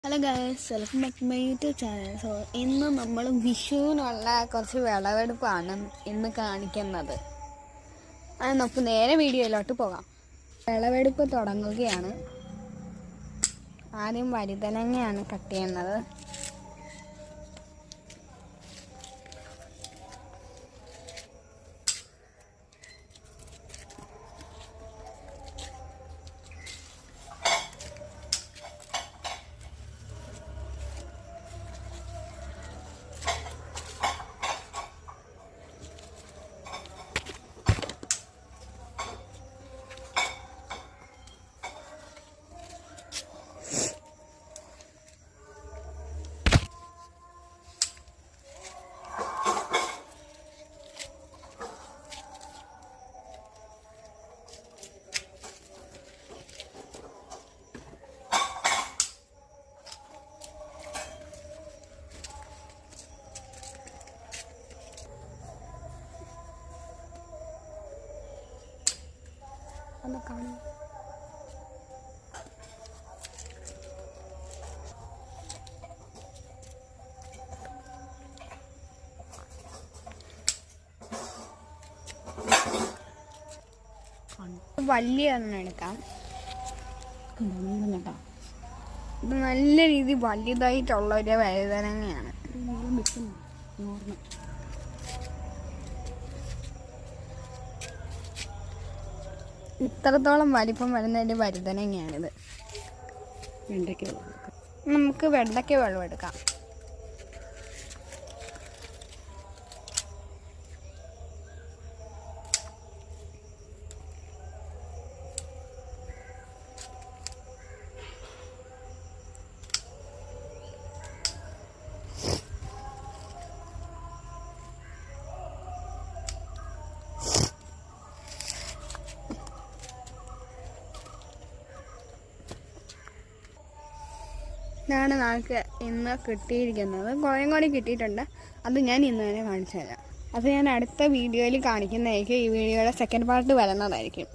Hello guys, welcome back to my YouTube channel. So ഇന്ന് നമ്മൾ വിഷുവിനുള്ള കുറച്ച് വിളവെടുപ്പാണ് ഇന്ന് കാണിക്കുന്നത്. അത് നമുക്ക് നേരെ വീഡിയോയിലോട്ട് പോകാം. വിളവെടുപ്പ് തുടങ്ങുകയാണ്. ആദ്യം വഴുതനങ്ങയാണ് കട്ട് ചെയ്യുന്നത്. ഒന്ന് കാണും. വലിയ എണ്ണം എടുക്കാം. കേട്ടോ, ഇത് നല്ല രീതിയിൽ വലുതായിട്ടുള്ള ഒരു വഴുതനങ്ങയാണ്. ഇത്രത്തോളം വലിപ്പം വരുന്ന ഒരു വഴുതനങ്ങയാണിത്. നമുക്ക് വെണ്ടയ്ക്ക വെള്ളം എടുക്കാം. ഇതാണ് നമുക്ക് ഇന്ന് കിട്ടിയിരിക്കുന്നത്. കുറേ കൂടി കിട്ടിയിട്ടുണ്ട്. അത് ഞാൻ ഇന്ന് തന്നെ കാണിച്ചു തരാം. അത് ഞാൻ അടുത്ത വീഡിയോയിൽ കാണിക്കുന്നതായിരിക്കും. ഈ വീഡിയോയുടെ സെക്കൻഡ് പാർട്ട് വരുന്നതായിരിക്കും.